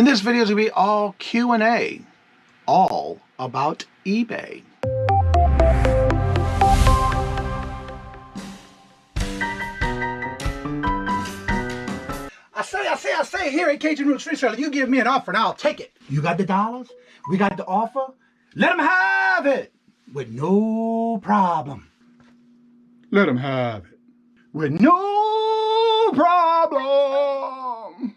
And this video is going to be all Q&A, all about eBay. I say here at Kajun Reseller, you give me an offer and I'll take it. You got the dollars? We got the offer? Let them have it with no problem. Let them have it with no problem.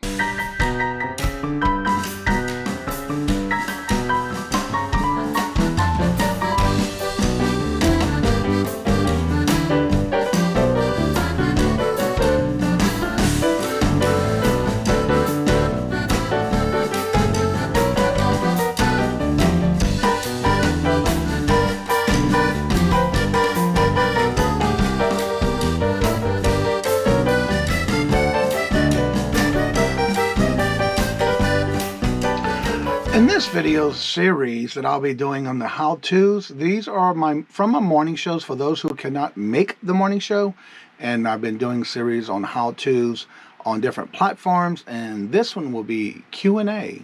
In this video series that I'll be doing on the how-tos, these are from my morning shows for those who cannot make the morning show, and I've been doing series on how-tos on different platforms, and this one will be Q&A,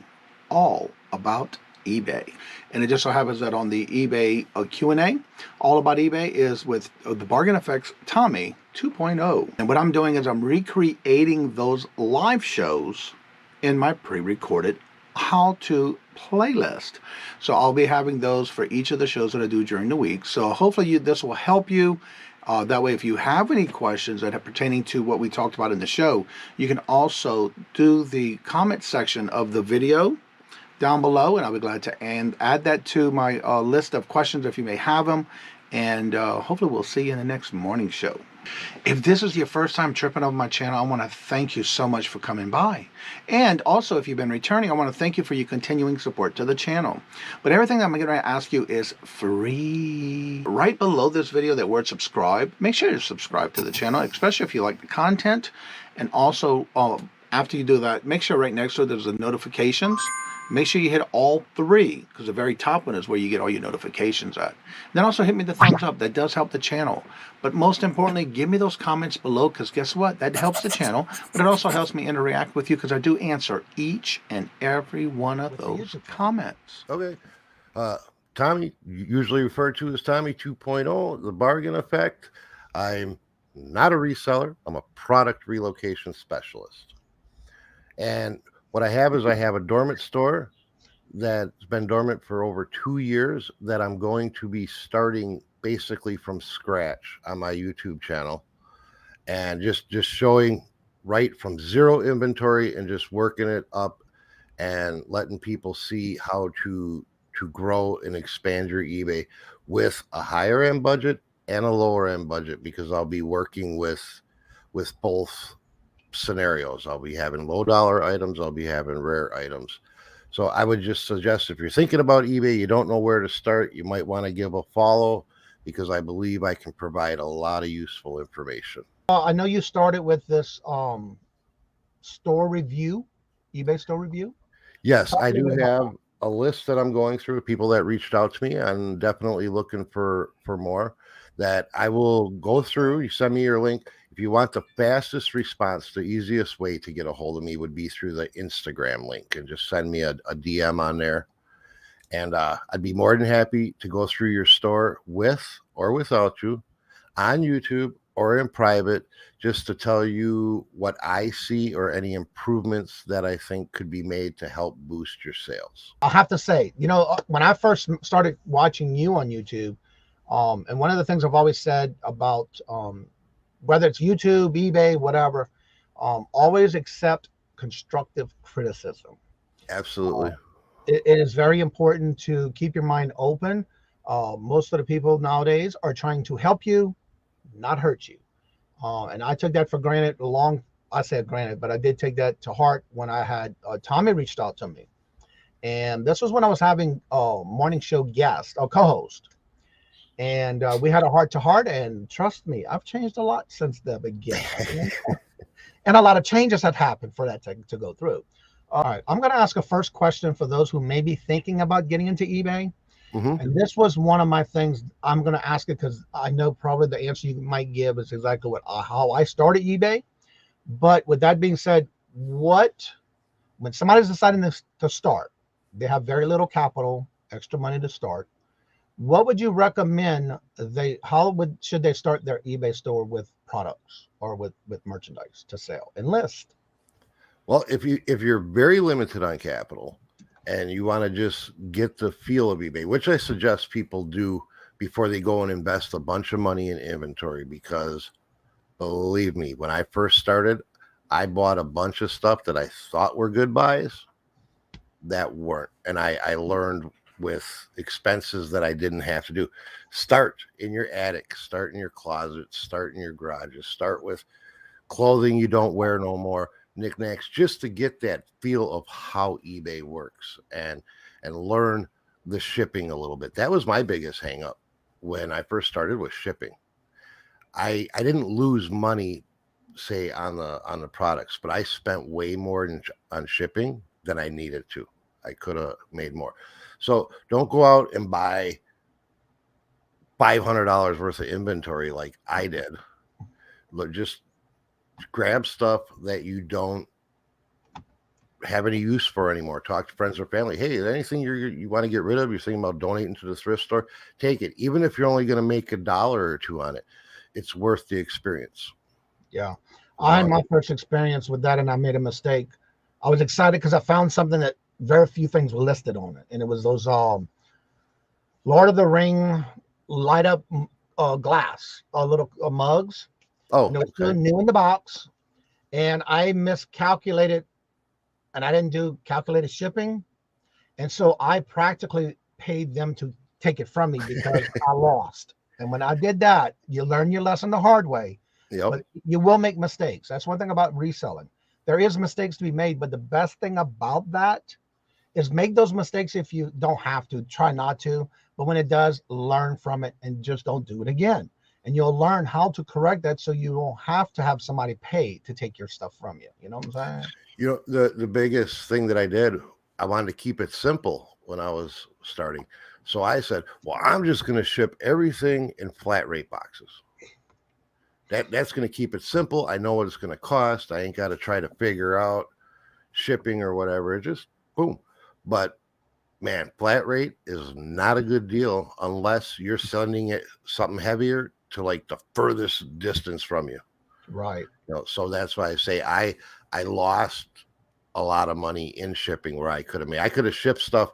all about eBay. And it just so happens that on the eBay Q&A, all about eBay is with the Bargain Effects Tommy 2.0. And what I'm doing is I'm recreating those live shows in my pre-recorded how-to playlist. So I'll be having those for each of the shows that I do during the week. So hopefully this will help you. That way, if you have any questions that are pertaining to what we talked about in the show, you can also do the comment section of the video down below, and I'll be glad to add that to my list of questions if you may have them. And hopefully we'll see you in the next morning show. If this is your first time tripping over my channel, I want to thank you so much for coming by. And also, if you've been returning, I want to thank you for your continuing support to the channel. But everything that I'm going to ask you is free. Right below this video, that word subscribe, make sure you subscribe to the channel, especially if you like the content. And also, after you do that, make sure right next to it there's the notifications. Make sure you hit all three, because the very top one is where you get all your notifications at. Then also hit me the thumbs up. That does help the channel. But most importantly, give me those comments below, because guess what? That helps the channel, but it also helps me interact with you, because I do answer each and every one of those comments. Okay. Tommy, usually referred to as Tommy 2.0, the Bargain Effect. I'm not a reseller. I'm a product relocation specialist. And what I have is I have a dormant store that's been dormant for over 2 years that I'm going to be starting basically from scratch on my YouTube channel, and just showing right from zero inventory and just working it up and letting people see how to grow and expand your eBay with a higher end budget and a lower end budget, because I'll be working with both scenarios. I'll be having low dollar items, I'll be having rare items. So I would just suggest, if you're thinking about eBay, you don't know where to start, you might want to give a follow, because I believe I can provide a lot of useful information. I know you started with this store review, eBay store review. Yes, I do have a list that I'm going through, people that reached out to me. I'm definitely looking for more that I will go through. You send me your link. If you want the fastest response, the easiest way to get a hold of me would be through the Instagram link, and just send me a DM on there. And I'd be more than happy to go through your store with or without you on YouTube or in private, just to tell you what I see or any improvements that I think could be made to help boost your sales. I'll have to say, you know, when I first started watching you on YouTube, and one of the things I've always said about whether it's YouTube, eBay, whatever, always accept constructive criticism. Absolutely. It is very important to keep your mind open. Most of the people nowadays are trying to help you, not hurt you. And I took that for granted I said granted, but I did take that to heart when I had Tommy reached out to me. And this was when I was having a morning show guest, a co-host. And we had a heart-to-heart, and trust me, I've changed a lot since the beginning. And a lot of changes have happened for that to go through. All right, I'm going to ask a first question for those who may be thinking about getting into eBay. And this was one of my things. I'm going to ask it because I know probably the answer you might give is exactly how I started eBay. But with that being said, what when somebody's deciding to start, they have very little capital, extra money to start. What would you recommend should they start their eBay store with products or with merchandise to sell and list? Well, if you're very limited on capital and you want to just get the feel of eBay, which I suggest people do before they go and invest a bunch of money in inventory, because believe me, when I first started, I bought a bunch of stuff that I thought were good buys that weren't. And I learned with expenses that I didn't have to do. Start in your attic, start in your closet, start in your garages, start with clothing you don't wear no more, knickknacks, just to get that feel of how eBay works and learn the shipping a little bit. That was my biggest hang up when I first started, with shipping. I didn't lose money, say, on the products, but I spent way more on shipping than I needed to. I could have made more. So don't go out and buy $500 worth of inventory like I did. Look, just grab stuff that you don't have any use for anymore. Talk to friends or family. Hey, is there anything you want to get rid of? You're thinking about donating to the thrift store? Take it. Even if you're only going to make $1 or $2 on it, it's worth the experience. Yeah. I had my first experience with that and I made a mistake. I was excited because I found something that very few things were listed on it. And it was those Lord of the Ring light up glass, little mugs. Oh, and it was still new in the box. And I miscalculated and I didn't do calculated shipping. And so I practically paid them to take it from me because I lost. And when I did that, you learn your lesson the hard way. Yep. But you will make mistakes. That's one thing about reselling. There is mistakes to be made, but the best thing about that is make those mistakes if you don't have to. Try not to. But when it does, learn from it and just don't do it again. And you'll learn how to correct that so you don't have to have somebody pay to take your stuff from you. You know what I'm saying? You know, the biggest thing that I did, I wanted to keep it simple when I was starting. So I said, well, I'm just going to ship everything in flat rate boxes. That's going to keep it simple. I know what it's going to cost. I ain't got to try to figure out shipping or whatever. It just boom. But man, flat rate is not a good deal unless you're sending it something heavier to like the furthest distance from you. Right. You know, so that's why I say I lost a lot of money in shipping where I could have made. I could have shipped stuff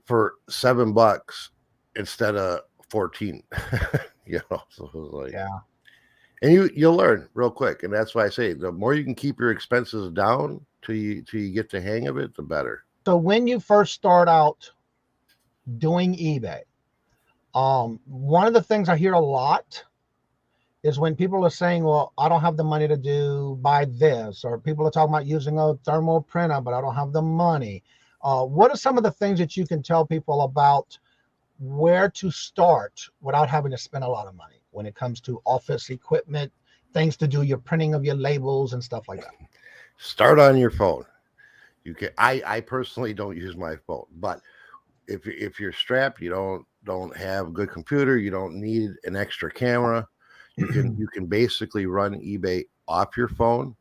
for $7 instead of 14. You know, so it was like, yeah. And you'll learn real quick. And that's why I say the more you can keep your expenses down till you get the hang of it, the better. So when you first start out doing eBay, one of the things I hear a lot is when people are saying, well, I don't have the money to buy this, or people are talking about using a thermal printer, but I don't have the money. What are some of the things that you can tell people about where to start without having to spend a lot of money when it comes to office equipment, things to do your printing of your labels and stuff like that? Start on your phone. You can. I personally don't use my phone, but if you're strapped, you don't have a good computer, you don't need an extra camera. You can basically run eBay off your phone.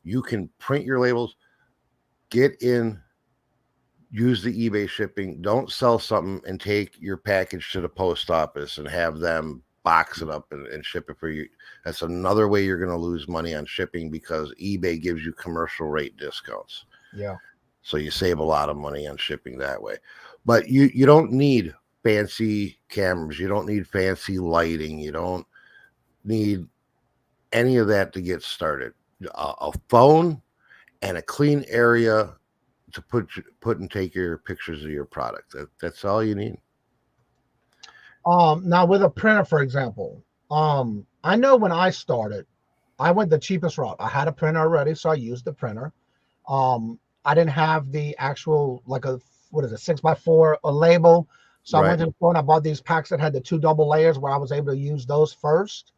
You can print your labels, get in, use the eBay shipping. Don't sell something and take your package to the post office and have them box it up and ship it for you. That's another way you're going to lose money on shipping because eBay gives you commercial rate discounts. Yeah. So you save a lot of money on shipping that way. But you don't need fancy cameras. You don't need fancy lighting. You don't need any of that to get started. A phone and a clean area to put and take your pictures of your product. That's all you need. Now with a printer, for example, I know when I started, I went the cheapest route. I had a printer already, so I used the printer. I didn't have the actual, like a 6x4 a label. So Right. I went to the store and I bought these packs that had the 2 double layers where I was able to use those first.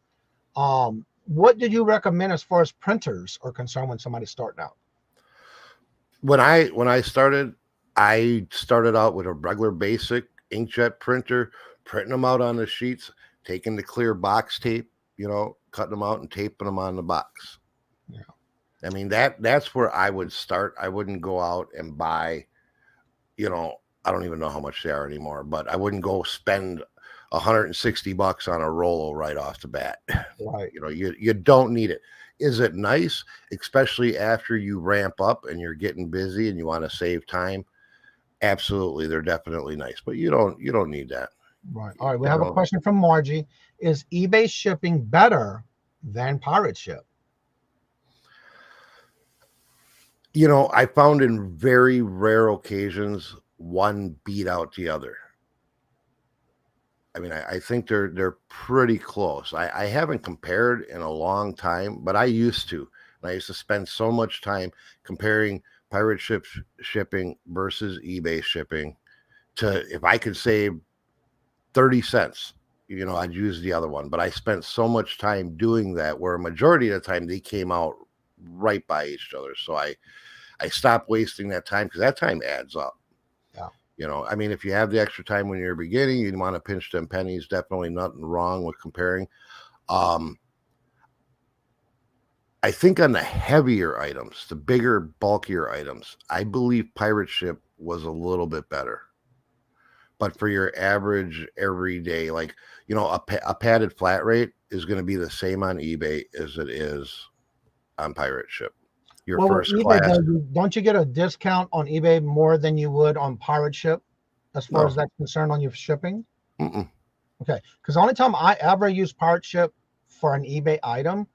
What did you recommend as far as printers are concerned when somebody's starting out? When I started out with a regular basic inkjet printer, printing them out on the sheets, taking the clear box tape, cutting them out and taping them on the box. Yeah. I mean, that's where I would start. I wouldn't go out and buy, I don't even know how much they are anymore, but I wouldn't go spend $160 on a Rolo right off the bat. Right. You don't need it. Is it nice, especially after you ramp up and you're getting busy and you want to save time? Absolutely, they're definitely nice, but you don't need that. Right. All right. We You have a know, question from Margie. Is eBay shipping better than pirate ship? I found in very rare occasions one beat out the other. I mean, I think they're pretty close. I haven't compared in a long time, but I used to. And I used to spend so much time comparing pirate ship shipping versus eBay shipping to if I could save 30 cents, I'd use the other one. But I spent so much time doing that where a majority of the time they came out right by each other. So I stopped wasting that time because that time adds up. Yeah. I mean, if you have the extra time when you're beginning, you want to pinch them pennies. Definitely nothing wrong with comparing. I think on the heavier items, the bigger, bulkier items, I believe pirate ship was a little bit better. But for your average everyday, like, a padded flat rate is going to be the same on eBay as it is on pirate ship. Your Well, with first eBay, class. don't you get a discount on eBay more than you would on pirate ship as far as No. that's concerned on your shipping? Mm-mm. Okay. Because the only time I ever use pirate ship for an eBay item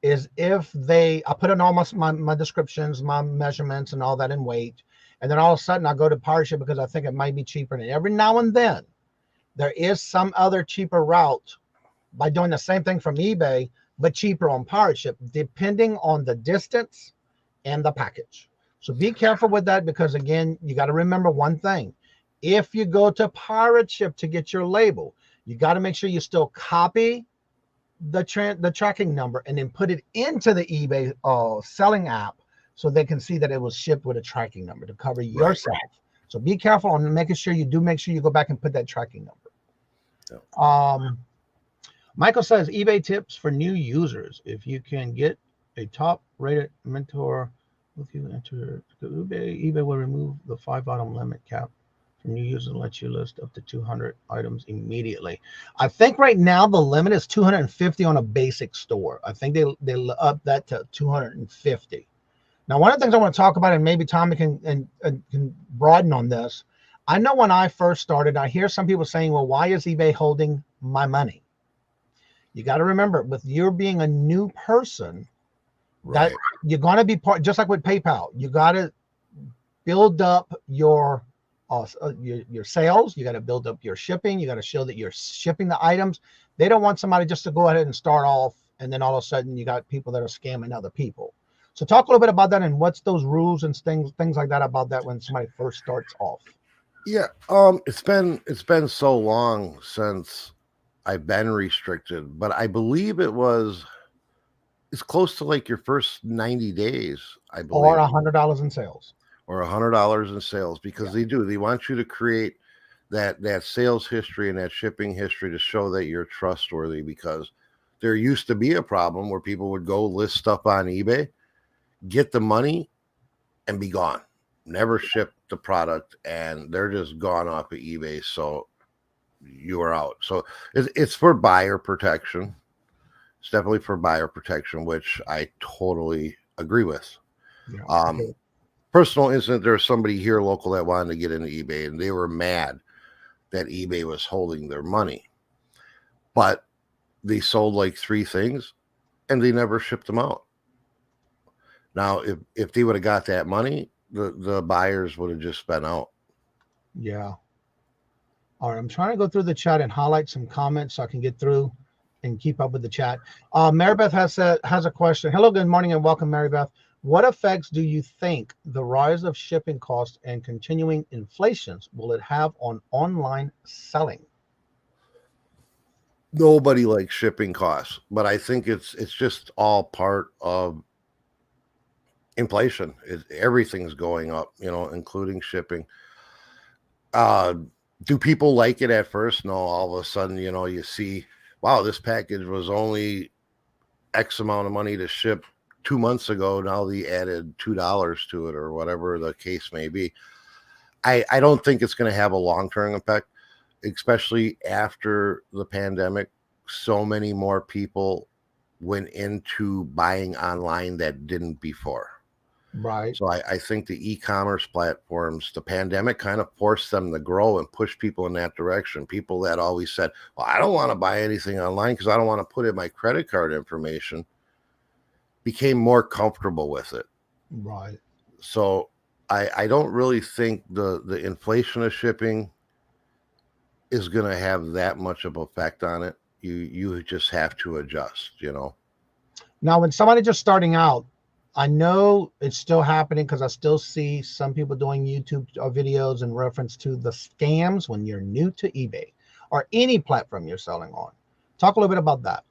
is if I put in all my descriptions, my measurements, and all that in weight. And then all of a sudden I go to pirate ship because I think it might be cheaper. And every now and then there is some other cheaper route by doing the same thing from eBay, but cheaper on pirate ship, depending on the distance and the package. So be careful with that because, again, you got to remember one thing. If you go to pirate ship to get your label, you got to make sure you still copy the tracking number and then put it into the eBay selling app so they can see that it was shipped with a tracking number to cover yourself. So be careful on making sure you go back and put that tracking number. Yeah. Michael says eBay tips for new users. If you can get a top rated mentor with you enter eBay will remove the 5 item limit cap for new users and let you list up to 200 items immediately. I think right now the limit is 250 on a basic store. I think they up that to 250. Now, one of the things I want to talk about, and maybe Tommy can broaden on this. I know when I first started, I hear some people saying, well, why is eBay holding my money? You got to remember, with you being a new person, that you're going to be part, just like with PayPal, you got to build up your sales. You got to build up your shipping. You got to show that you're shipping the items. They don't want somebody just to go ahead and start off, and then all of a sudden you got people that are scamming other people. So talk a little bit about that and what's those rules and things like that about that when somebody first starts off. Yeah, it's been so long since I've been restricted, but I believe it's close to like your first 90 days, I Or believe, $100 in sales. or $100 in sales because they want you to create that sales history and that shipping history to show that you're trustworthy because there used to be a problem where people would go list stuff on eBay, get the money and be gone. Never ship the product and they're just gone off of eBay. So you are out. So it's for buyer protection. It's definitely for buyer protection, which I totally agree with. Okay. Personal incident, there's somebody here local that wanted to get into eBay and they were mad that eBay was holding their money. But they sold like 3 things and they never shipped them out. Now, if they would have got that money, the buyers would have just been out. Yeah. All right. I'm trying to go through the chat and highlight some comments so I can get through and keep up with the chat. Marybeth has a question. Hello, good morning, and welcome, Marybeth. What effects do you think the rise of shipping costs and continuing inflations will it have on online selling? Nobody likes shipping costs, but I think it's just all part of inflation. Everything's going up, including shipping. Do people like it at first? No, all of a sudden, you see, wow, this package was only X amount of money to ship 2 months ago. Now they added $2 to it or whatever the case may be. I don't think it's going to have a long-term effect, especially after the pandemic. So many more people went into buying online that didn't before. Right. So I think the e-commerce platforms, the pandemic kind of forced them to grow and push people in that direction. People that always said, well, I don't want to buy anything online because I don't want to put in my credit card information, became more comfortable with it. Right. So I don't really think the inflation of shipping is going to have that much of an effect on it. You just have to adjust, you know. Now, when somebody just starting out, I know it's still happening because I still see some people doing YouTube videos in reference to the scams when you're new to eBay or any platform you're selling on. Talk a little bit about that.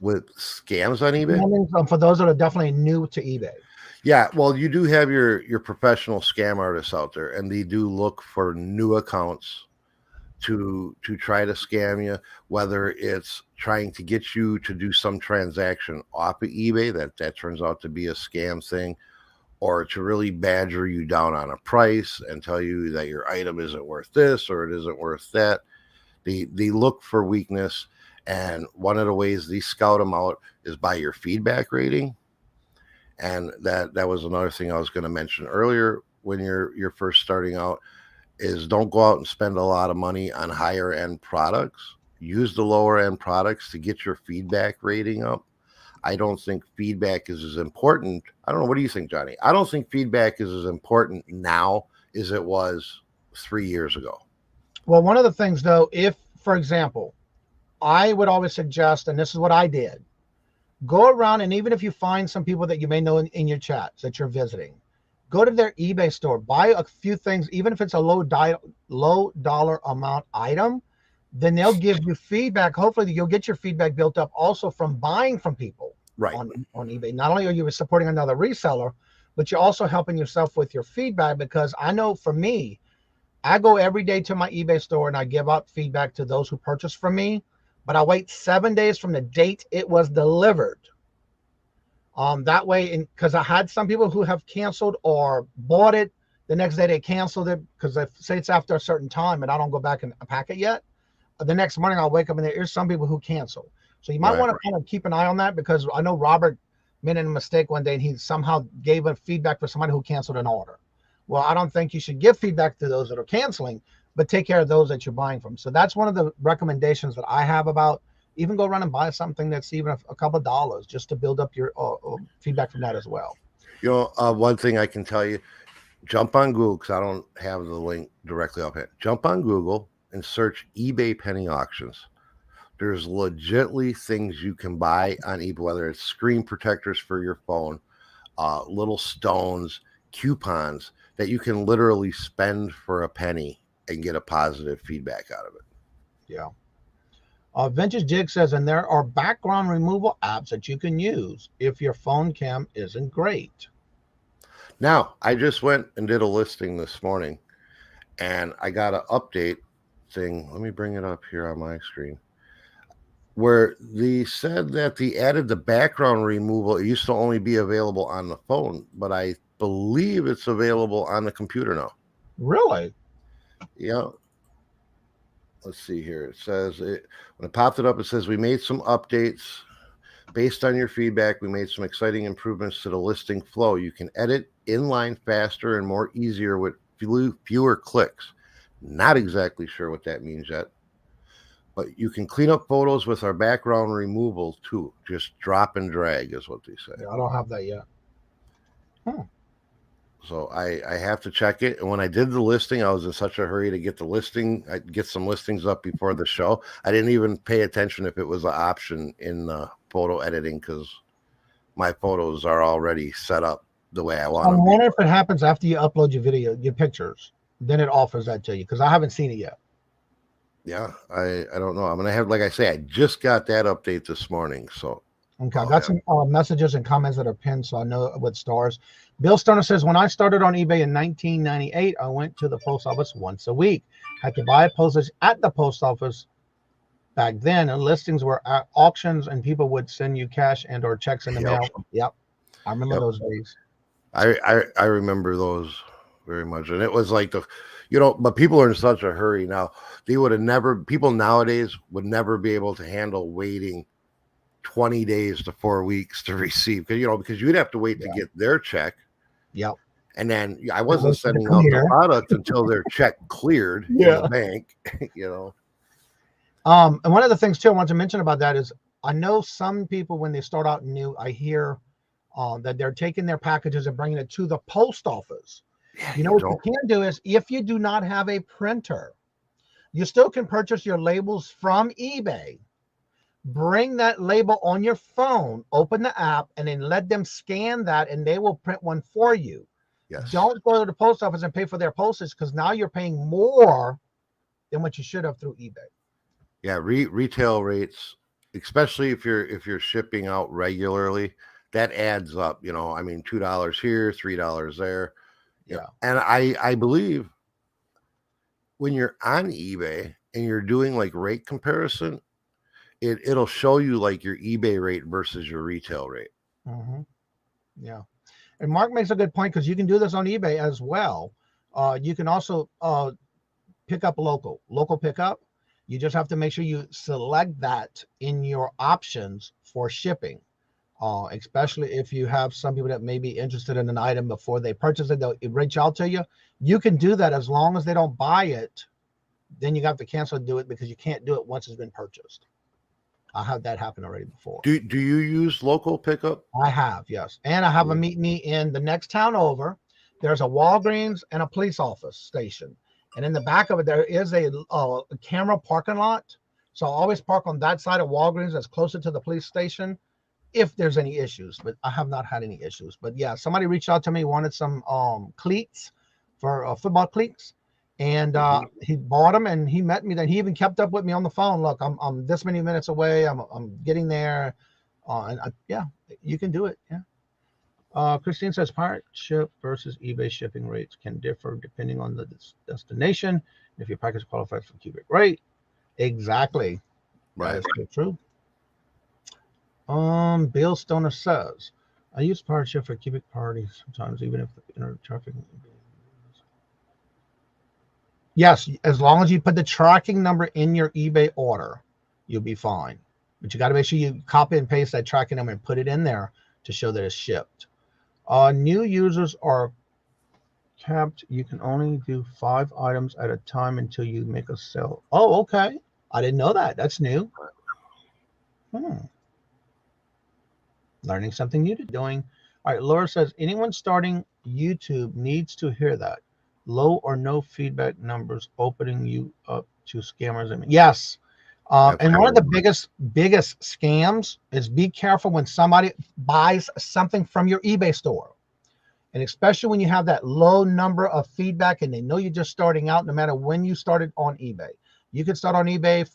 With scams on eBay? For those that are definitely new to eBay. Yeah, well, you do have your professional scam artists out there, and they do look for new accounts to try to scam you, whether it's trying to get you to do some transaction off of eBay that turns out to be a scam thing, or to really badger you down on a price and tell you that your item isn't worth this or it isn't worth that. They look for weakness, and one of the ways they scout them out is by your feedback rating. And that was another thing I was going to mention earlier when you're first starting out, is don't go out and spend a lot of money on higher end products. Use the lower end products to get your feedback rating up. I don't think feedback is as important. I don't know. What do you think, Johnny? I don't think feedback is as important now as it was 3 years ago. Well, one of the things though, if, for example, I would always suggest, and this is what I did, go around, and even if you find some people that you may know in your chats that you're visiting, go to their eBay store, buy a few things, even if it's a low dollar amount item, then they'll give you feedback. Hopefully you'll get your feedback built up also from buying from people on eBay. Not only are you supporting another reseller, but you're also helping yourself with your feedback, because I know for me, I go every day to my eBay store and I give out feedback to those who purchase from me, but I wait 7 days from the date it was delivered. That way, because I had some people who have canceled or bought it the next day, they canceled it because they say it's after a certain time and I don't go back and pack it yet. The next morning I'll wake up and there's some people who cancel. So you might want to kind of keep an eye on that, because I know Robert made a mistake one day and he somehow gave a feedback for somebody who canceled an order. Well, I don't think you should give feedback to those that are canceling, but take care of those that you're buying from. So that's one of the recommendations that I have about, even go around and buy something that's even a couple of dollars just to build up your feedback from that as well. You know, one thing I can tell you, jump on Google, because I don't have the link directly up here. Jump on Google and search eBay penny auctions. There's legitimately things you can buy on eBay, whether it's screen protectors for your phone, little stones, coupons that you can literally spend for a penny and get a positive feedback out of it. Yeah. Vintage Jig says, and there are background removal apps that you can use if your phone cam isn't great. Now, I just went and did a listing this morning, and I got an update thing. Let me bring it up here on my screen, where they said that they added the background removal. It used to only be available on the phone, but I believe it's available on the computer now. Really? Yeah. Let's see here. It says, when it popped it up, it says, we made some updates based on your feedback. We made some exciting improvements to the listing flow. You can edit inline faster and more easier with fewer clicks. Not exactly sure what that means yet, but you can clean up photos with our background removal too. Just drop and drag is what they say. Yeah, I don't have that yet. So I have to check it. And when I did the listing, I was in such a hurry to get the listing. I'd get some listings up before the show. I didn't even pay attention if it was an option in photo editing, because my photos are already set up the way I want them. I wonder if it happens after you upload your video, your pictures, then it offers that to you, because I haven't seen it yet. Yeah, I don't know. I'm going to have, like I say, I just got that update this morning. So okay, I got some messages and comments that are pinned, so I know what stars. Bill Stoner says, when I started on eBay in 1998, I went to the post office once a week. Had to buy a postage at the post office back then, and listings were at auctions, and people would send you cash and or checks in the Yep. mail. Yep, I remember Yep. those days. I remember those very much, and it was like but people are in such a hurry now. They would have never. People nowadays would never be able to handle waiting 20 days to 4 weeks to receive, because you'd have to wait to get their check. Yep. And then I wasn't Goes to the sending out the clear. product until their check cleared in Yeah. the bank. And one of the things too I want to mention about that is I know some people when they start out new, I hear that they're taking their packages and bringing it to the post office. Yeah, You know what you can do is if you do not have a printer, you still can purchase your labels from eBay. Bring that label on your phone, open the app, and then let them scan that, and they will print one for you. Yes. Don't go to the post office and pay for their postage, because now you're paying more than what you should have through eBay. Yeah, retail rates, especially if you're shipping out regularly, that adds up. I mean, $2 here, $3 there. Yeah. And I believe when you're on eBay and you're doing like rate comparison, it'll show you like your eBay rate versus your retail rate. Mm-hmm. Yeah. And Mark makes a good point, because you can do this on eBay as well. You can also pick up local pickup. You just have to make sure you select that in your options for shipping. Especially if you have some people that may be interested in an item before they purchase it, they'll reach out to you. You can do that as long as they don't buy it. Then you have to cancel and do it, because you can't do it once it's been purchased. I had that happen already before. Do you use local pickup? I have, yes. And I have a meet me in the next town over. There's a Walgreens and a police office station. And in the back of it, there is a camera parking lot. So I always park on that side of Walgreens that's closer to the police station if there's any issues. But I have not had any issues. But yeah, somebody reached out to me, wanted some cleats for football cleats. And he bought them, and he met me. Then he even kept up with me on the phone. Look, I'm this many minutes away. I'm getting there. Yeah, you can do it. Yeah. Christine says pirate ship versus eBay shipping rates can differ depending on the destination. If your package qualifies for cubic rate, exactly. Right. That is true. Bill Stoner says, I use pirate ship for cubic parties sometimes, even if the inner traffic. Yes, as long as you put the tracking number in your eBay order, you'll be fine. But you got to make sure you copy and paste that tracking number and put it in there to show that it's shipped. New users are capped. You can only do 5 items at a time until you make a sale. Oh, okay. I didn't know that. That's new. Learning something new to doing. All right, Laura says, anyone starting YouTube needs to hear that. Low or no feedback numbers opening you up to scammers. Yes. And one of the biggest scams is be careful when somebody buys something from your eBay store. And especially when you have that low number of feedback and they know you're just starting out, no matter when you started on eBay. You could start on eBay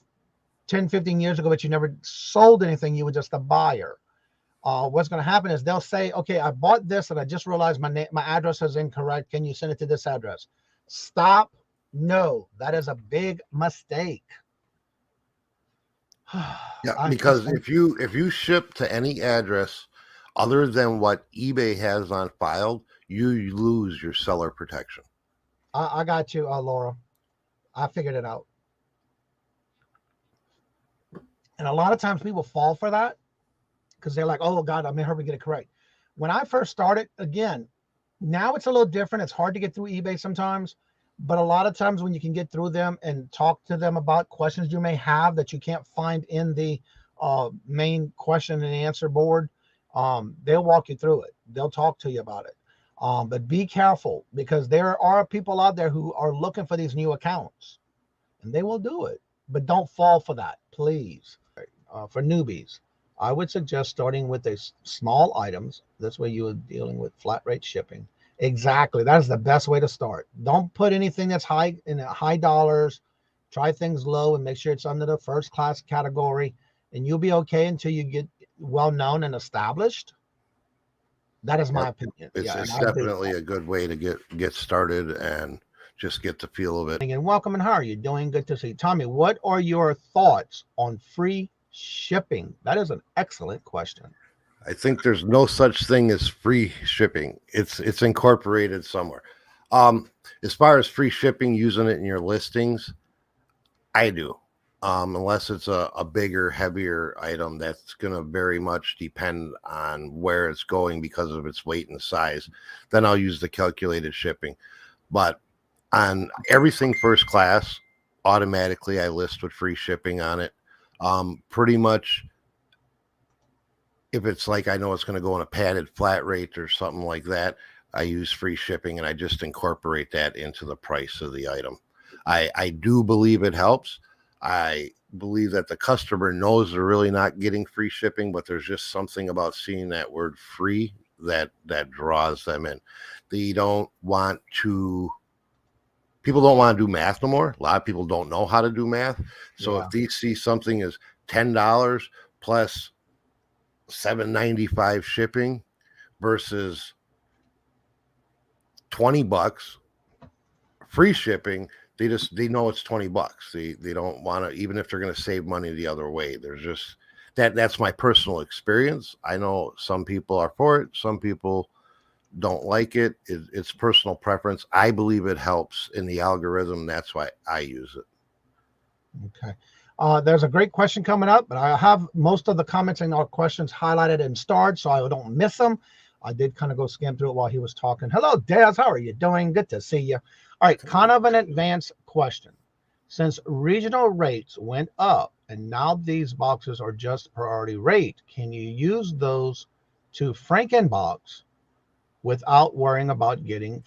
10, 15 years ago, but you never sold anything. You were just a buyer. What's going to happen is they'll say, okay, I bought this and I just realized my address is incorrect. Can you send it to this address? Stop. No, that is a big mistake. Yeah, because if you ship to any address other than what eBay has on file, you lose your seller protection. I got you, Laura. I figured it out. And a lot of times people fall for that because they're like, oh, God, I'm in a hurry to get it correct. When I first started, again, now it's a little different. It's hard to get through eBay sometimes. But a lot of times when you can get through them and talk to them about questions you may have that you can't find in the main question and answer board, they'll walk you through it. They'll talk to you about it. But be careful, because there are people out there who are looking for these new accounts, and they will do it. But don't fall for that, please. For newbies, I would suggest starting with the small items. That's where you are dealing with flat rate shipping. Exactly. That is the best way to start. Don't put anything that's high dollars. Try things low and make sure it's under the first class category, and you'll be okay until you get well known and established. That is my opinion. It's definitely a good way to get started and just get the feel of it. And welcome, and how are you doing? Good to see you. Tommy, what are your thoughts on free shipping? That is an excellent question. I think there's no such thing as free shipping. It's incorporated somewhere. As far as free shipping, using it in your listings, I do. Unless it's a bigger, heavier item that's going to very much depend on where it's going because of its weight and size, then I'll use the calculated shipping. But on everything first class, automatically I list with free shipping on it. Pretty much, if it's like I know it's going to go on a padded flat rate or something like that, I use free shipping and I just incorporate that into the price of the item. I do believe it helps. I believe that the customer knows they're really not getting free shipping, but there's just something about seeing that word free that draws them in. People don't want to do math no more. A lot of people don't know how to do math. So if they see something as $10 plus $7.95 shipping versus $20 free shipping, they know it's $20. They don't want to, even if they're going to save money the other way. There's just that's my personal experience. I know some people are for it, some people don't like it. It's personal preference. I believe it helps in the algorithm. That's why I use it. Okay. There's a great question coming up, but I have most of the comments and our questions highlighted and starred so I don't miss them. I did kind of go skim through it while he was talking. Hello, Daz. How are you doing? Good to see you. All right, kind of an advanced question. Since regional rates went up and now these boxes are just priority rate, can you use those to Frankenbox without worrying about getting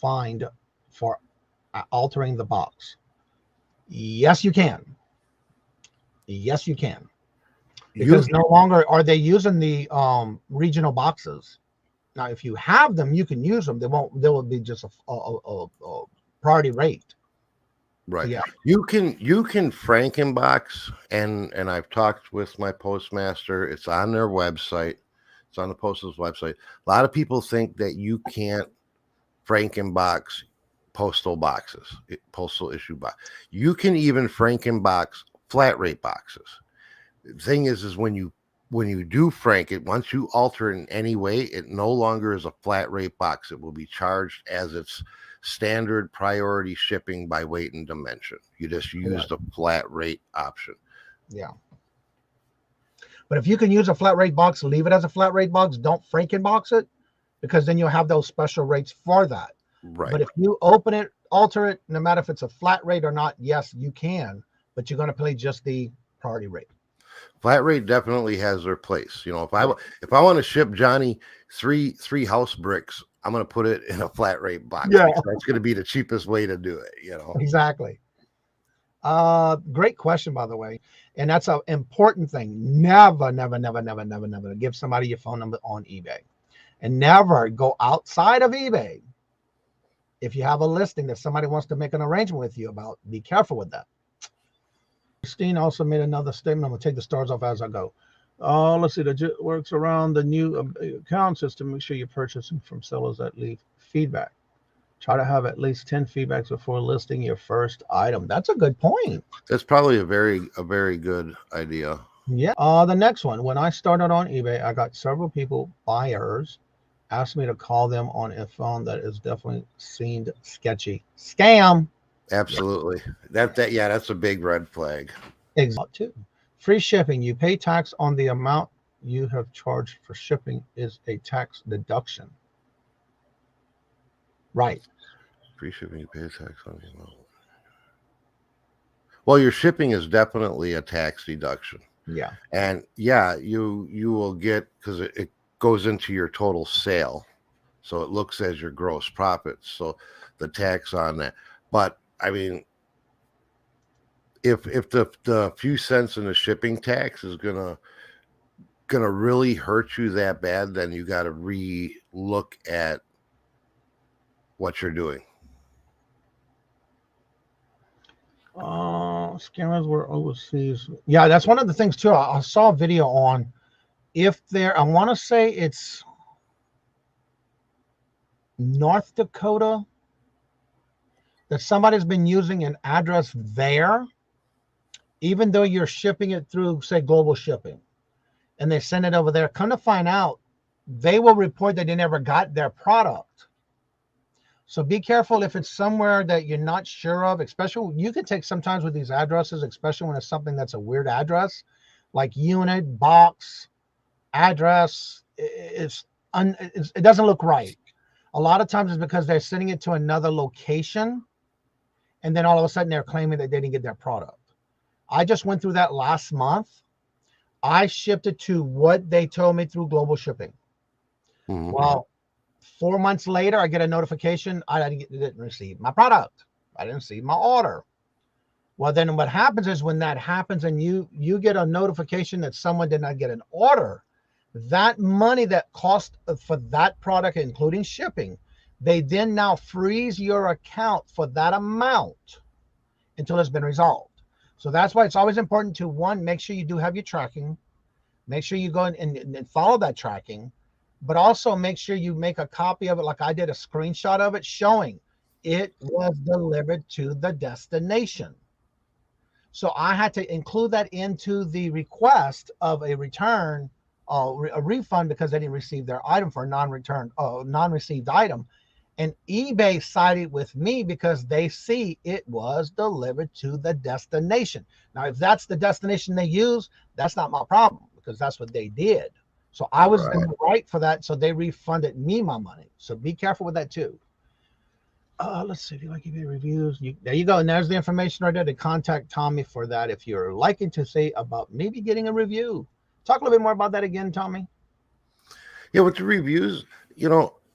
fined for altering the box? Yes, you can. Yes, you can. Because no longer are they using the regional boxes. Now, if you have them, you can use them. They will be just a priority rate. Right. So, yeah. You can Frankenbox, and I've talked with my postmaster. It's on their website. It's on the postal's website. A lot of people think that you can't Frankenbox postal boxes, postal issue box. You can even Frankenbox flat rate boxes. The thing is when you do frank it, once you alter it in any way, it no longer is a flat rate box. It will be charged as its standard priority shipping by weight and dimension. You just use the flat rate option. Yeah. But if you can use a flat rate box, leave it as a flat rate box. Don't Frankenbox it, because then you'll have those special rates for that. Right. But if you open it, alter it, no matter if it's a flat rate or not, yes, you can, but you're going to pay just the priority rate. Flat rate definitely has their place. You know, if I want to ship Johnny three house bricks, I'm going to put it in a flat rate box. Yeah. That's going to be the cheapest way to do it, you know. Exactly. Great question, by the way. And that's an important thing. Never give somebody your phone number on eBay. And never go outside of eBay. If you have a listing that somebody wants to make an arrangement with you about, be careful with that. Christine also made another statement. I'm going to take the stars off as I go. Let's see. That works around the new account system. Make sure you're purchasing from sellers that leave feedback. Try to have at least 10 feedbacks before listing your first item. That's a good point. That's probably a very good idea. Yeah. The next one. When I started on eBay, I got several buyers, asked me to call them on a phone that is definitely seemed sketchy. Scam. Absolutely. Yeah. That's a big red flag. Exactly. Free shipping. You pay tax on the amount you have charged for shipping is a tax deduction. Right. Free shipping, you pay a tax on the amount. Well, your shipping is definitely a tax deduction. Yeah. And yeah, you will get, because it goes into your total sale. So it looks as your gross profits. So the tax on that. But I mean, if the few cents in the shipping tax is gonna really hurt you that bad, then you got to re-look at what you're doing. Scammers were overseas. Yeah, that's one of the things too. I saw a video on if there, I want to say it's North Dakota, that somebody's been using an address there, even though you're shipping it through, say, global shipping, and they send it over there. Come to find out, they will report that they never got their product. So be careful if it's somewhere that you're not sure of, especially you can take sometimes with these addresses, especially when it's something that's a weird address, like unit, box, address. It doesn't look right. A lot of times it's because they're sending it to another location, and then all of a sudden they're claiming that they didn't get their product. I just went through that last month. I shipped it to what they told me through global shipping. Mm-hmm. Well, 4 months later, I get a notification I didn't receive my product. I didn't see my order. Well, then what happens is when that happens and you get a notification that someone did not get an order, that money that cost for that product, including shipping, they then now freeze your account for that amount until it's been resolved. So that's why it's always important to, one, make sure you do have your tracking. Make sure you go and follow that tracking, but also make sure you make a copy of it, like I did, a screenshot of it showing it was delivered to the destination. So I had to include that into the request of a return, a refund, because they didn't receive their item for a non-received item. And eBay sided with me because they see it was delivered to the destination. Now, if that's the destination they use, that's not my problem because that's what they did. So I was in the right for that. So they refunded me my money. So be careful with that too. Let's see if you like eBay reviews. There you go. And there's the information right there to contact Tommy for that if you're liking to say about maybe getting a review. Talk a little bit more about that again, Tommy. Yeah, with the reviews,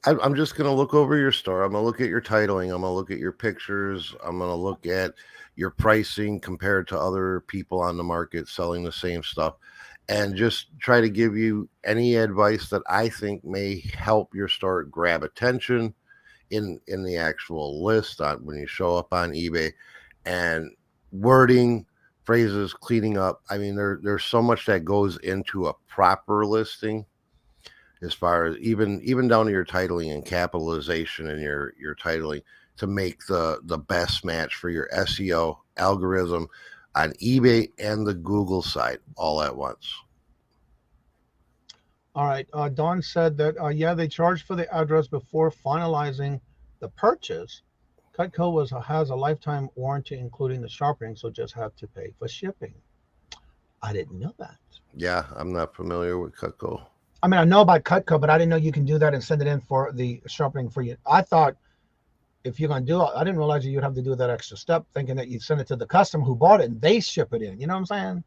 I'm just going to look over your store. I'm going to look at your titling. I'm going to look at your pictures. I'm going to look at your pricing compared to other people on the market selling the same stuff, and just try to give you any advice that I think may help your store grab attention in the actual list on when you show up on eBay, and wording, phrases, cleaning up. I mean, there's so much that goes into a proper listing, as far as even down to your titling and capitalization and your titling, to make the best match for your SEO algorithm on eBay and the Google side all at once. All right. Dawn said that, yeah, they charge for the address before finalizing the purchase. Cutco has a lifetime warranty, including the sharpening, so just have to pay for shipping. I didn't know that. Yeah, I'm not familiar with Cutco. I mean, I know about Cutco, but I didn't know you can do that and send it in for the sharpening for you. I thought if you're going to do it, I didn't realize you'd have to do that extra step, thinking that you'd send it to the customer who bought it and they ship it in. You know what I'm saying?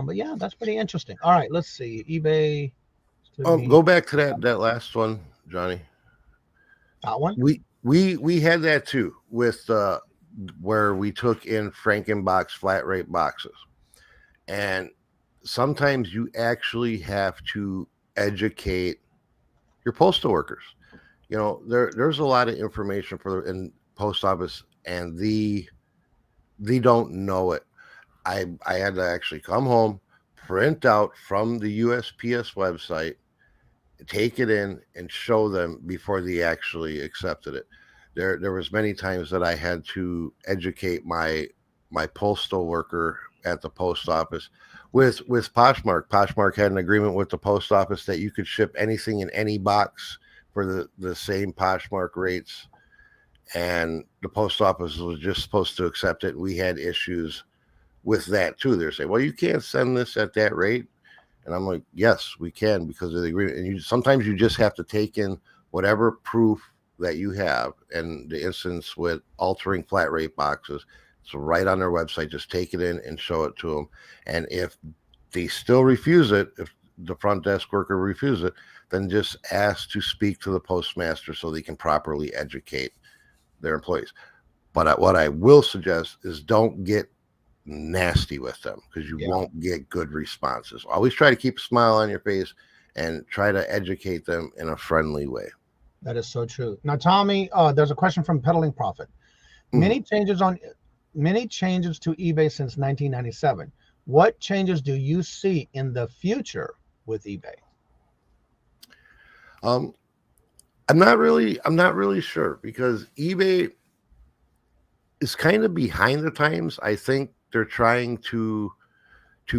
But yeah, that's pretty interesting. All right, let's see. eBay. Go back to that last one, Johnny. That one? We had that too with where we took in Frankenbox flat rate boxes, and sometimes you actually have to educate your postal workers. There's a lot of information in post office, and they don't know it. I had to actually come home, print out from the USPS website, take it in, and show them before they actually accepted it. There was many times that I had to educate my postal worker at the post office with Poshmark. Poshmark had an agreement with the post office that you could ship anything in any box for the same Poshmark rates, and the post office was just supposed to accept it. We had issues with that too. They're saying, well, you can't send this at that rate. And I'm like, yes, we can, because of the agreement. And sometimes you just have to take in whatever proof that you have. And the instance with altering flat rate boxes, it's right on their website. Just take it in and show it to them. And if they still refuse it, if the front desk worker refuses it, then just ask to speak to the postmaster so they can properly educate their employees. But what I will suggest is don't get nasty with them, because you won't get good responses. Always try to keep a smile on your face and try to educate them in a friendly way. That is so true. Now, Tommy, there's a question from Peddling Profit. Many changes to eBay since 1997. What changes do you see in the future with eBay? I'm not really sure, because eBay is kind of behind the times. I think they're trying to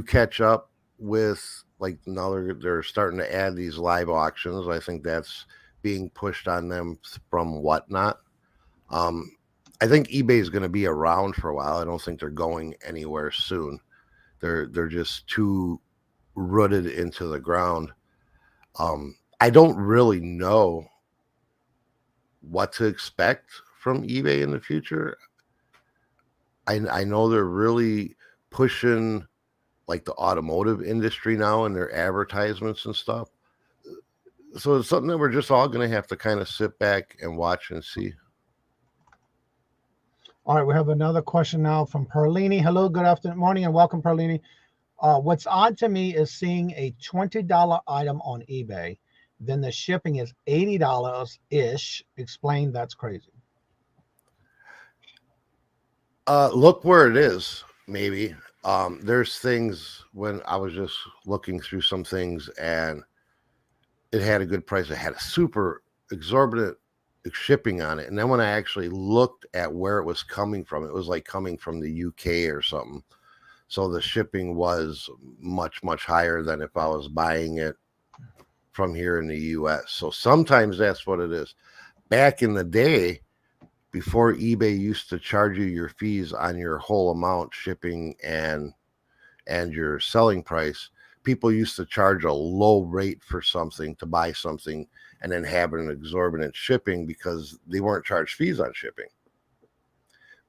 catch up with, like, now they're starting to add these live auctions. I think that's being pushed on them from Whatnot. I think eBay is going to be around for a while. I don't think they're going anywhere soon. They're just too rooted into the ground. I don't really know what to expect from eBay in the future. I know they're really pushing like the automotive industry now in their advertisements and stuff. So it's something that we're just all going to have to kind of sit back and watch and see. All right, we have another question now from Perlini. Hello, good afternoon, morning, and welcome, Perlini. What's odd to me is seeing a $20 item on eBay, then the shipping is $80-ish. Explain, that's crazy. Look where it is, maybe. There's things when I was just looking through some things and it had a good price. It had a super exorbitant shipping on it. And then when I actually looked at where it was coming from, it was like coming from the UK or something. So the shipping was much, much higher than if I was buying it from here in the US. So sometimes that's what it is. Back in the day, before eBay used to charge you your fees on your whole amount, shipping and your selling price, people used to charge a low rate for something to buy something and then have an exorbitant shipping because they weren't charged fees on shipping.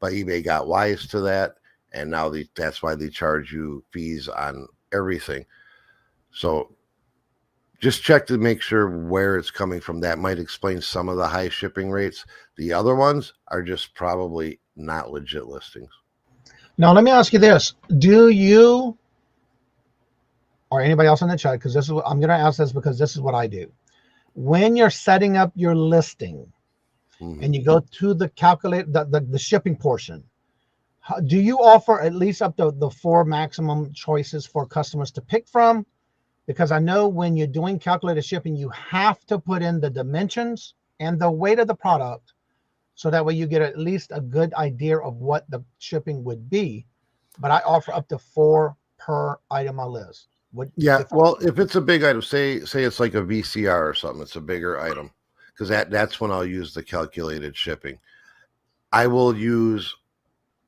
But eBay got wise to that, and now that's why they charge you fees on everything. So just check to make sure where it's coming from. That might explain some of the high shipping rates. The other ones are just probably not legit listings. Now, let me ask you this. Do you, or anybody else in the chat, because this is what I'm going to ask this because this is what I do. When you're setting up your listing and you go to the the shipping portion, do you offer at least up to the 4 maximum choices for customers to pick from? Because I know when you're doing calculated shipping, you have to put in the dimensions and the weight of the product, so that way you get at least a good idea of what the shipping would be. But I offer up to 4 per item I list. Well, if it's a big item, say it's like a VCR or something, it's a bigger item, because that's when I'll use the calculated shipping. I will use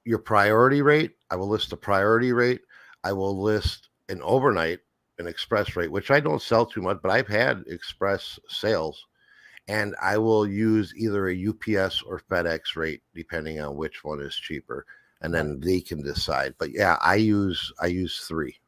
your priority rate. I will list the priority rate. I will list an overnight, an express rate, which I don't sell too much, but I've had express sales. And I will use either a UPS or FedEx rate, depending on which one is cheaper. And then they can decide. But yeah, I use 3.